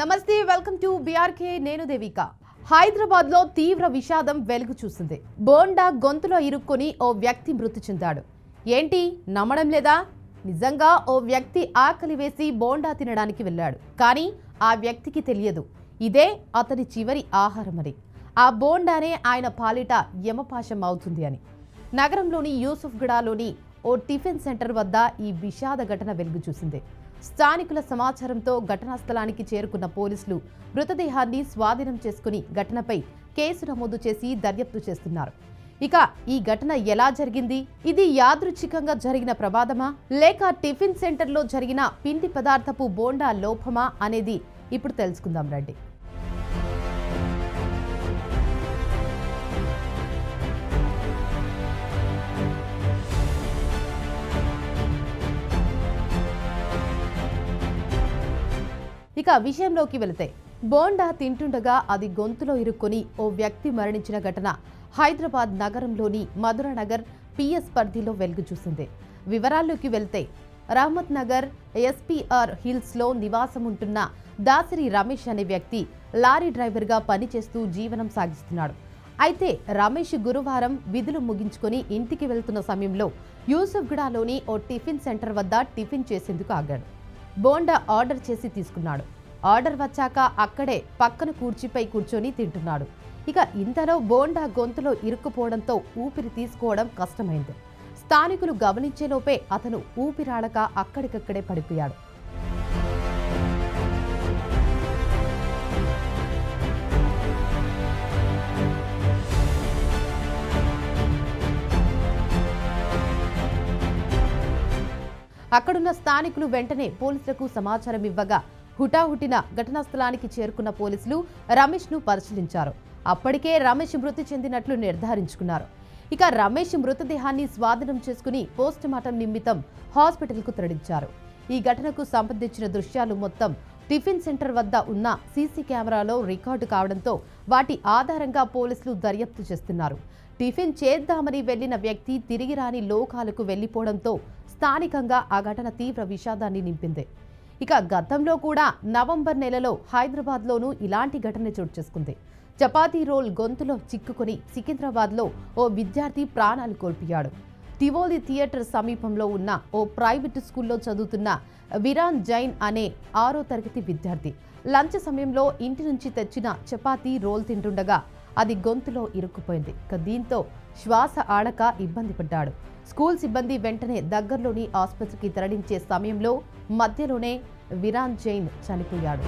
నమస్తే, welcome to BRK. నేను దేవిక. హైదరాబాద్ లో తీవ్ర విషాదం వెలుగు చూసింది. బోండా గొంతులో ఇరుక్కొని ఓ వ్యక్తి మృతి చెందాడు. ఏంటి నమ్మడం లేదా? నిజంగా ఓ వ్యక్తి ఆకలి వేసి బోండా తినడానికి వెళ్ళాడు. కానీ ఆ వ్యక్తికి తెలియదు ఇదే అతని చివరి ఆహారమని. ఆ బోండానే ఆయన పాలిట యమపాశం అవుతుంది అని. నగరంలోని యూసుఫ్గూడలోని ఓ టిఫిన్ సెంటర్ వద్ద ఈ విషాద ఘటన వెలుగు చూసింది. స్థానికుల సమాచారంతో ఘటనా స్థలానికి చేరుకున్న పోలీసులు మృతదేహాన్ని స్వాధీనం చేసుకుని ఘటనపై కేసు నమోదు చేసి దర్యాప్తు చేస్తున్నారు. ఇక ఈ ఘటన ఎలా జరిగింది? ఇది యాదృచ్ఛికంగా జరిగిన ప్రమాదమా, లేక టిఫిన్ సెంటర్లో జరిగిన పిండి పదార్థపు బోండా లోపమా అనేది ఇప్పుడు తెలుసుకుందాం రండి. ఇక విషయంలోకి వెళితే, బోండా తింటుండగా అది గొంతులో ఇరుక్కొని ఓ వ్యక్తి మరణించిన ఘటన హైదరాబాద్ నగరంలోని మధురానగర్ పిఎస్ పరిధిలో వెలుగు చూసింది. వివరాల్లోకి వెళ్తే, రహమత్ నగర్ ఎస్పీఆర్ హిల్స్లో నివాసం ఉంటున్న దాసరి రమేష్ అనే వ్యక్తి లారీ డ్రైవర్గా పనిచేస్తూ జీవనం సాగిస్తున్నాడు. అయితే రమేష్ గురువారం విధులు ముగించుకొని ఇంటికి వెళ్తున్న సమయంలో యూసుఫ్గూడలోని ఓ టిఫిన్ సెంటర్ వద్ద టిఫిన్ చేసేందుకు ఆగాడు. బోండా ఆర్డర్ చేసి తీసుకున్నాడు. ఆర్డర్ వచ్చాక అక్కడే పక్కన కుర్చీపై కూర్చొని తింటున్నాడు. ఇక ఇంతలో బోండా గొంతులో ఇరుక్కుపోవడంతో ఊపిరి తీసుకోవడం కష్టమైంది. స్థానికులు గమనించేలోపే అతను ఊపిరాడక అక్కడికక్కడే పడిపోయాడు. అక్కడున్న స్థానికులు వెంటనే పోలీసులకు సమాచారం ఇవ్వగా హుటాహుటిన ఘటనా స్థలానికి చేరుకున్న పోలీసులు రమేష్ ను పరిశీలించారు. అప్పటికే రమేష్ మృతి చెందినట్లు నిర్ధారించుకున్నారు. ఇక రమేష్ మృతదేహాన్ని స్వాధీనం చేసుకుని పోస్టుమార్టం నిమిత్తం హాస్పిటల్కు తరలించారు. ఈ ఘటనకు సంబంధించిన దృశ్యాలు మొత్తం టిఫిన్ సెంటర్ వద్ద ఉన్న సీసీ కెమెరాలో రికార్డు కావడంతో వాటి ఆధారంగా పోలీసులు దర్యాప్తు చేస్తున్నారు. టిఫిన్ చేద్దామని వెళ్లిన వ్యక్తి తిరిగి రాని లోకాలకు వెళ్లిపోవడంతో స్థానికంగా ఆ ఘటన తీవ్ర విషాదాన్ని నింపింది. ఇక గతంలో కూడా నవంబర్ నెలలో హైదరాబాద్లోనూ ఇలాంటి ఘటన చోటు చేసుకుంది. చపాతీ రోల్ గొంతులో చిక్కుకొని సికింద్రాబాద్లో ఓ విద్యార్థి ప్రాణాలు కోల్పోయాడు. టివోలి థియేటర్ సమీపంలో ఉన్న ఓ ప్రైవేటు స్కూల్లో చదువుతున్న విరాన్ జైన్ అనే 6వ తరగతి విద్యార్థి లంచ్ సమయంలో ఇంటి నుంచి తెచ్చిన చపాతీ రోల్ తింటుండగా అది గొంతులో ఇరుక్కుపోయింది. దీంతో శ్వాస ఆడక ఇబ్బంది పడ్డాడు. స్కూల్ సిబ్బంది వెంటనే దగ్గరలోని ఆసుపత్రికి తరలించే సమయంలో మధ్యలోనే విరాన్ జైన్ చనిపోయాడు.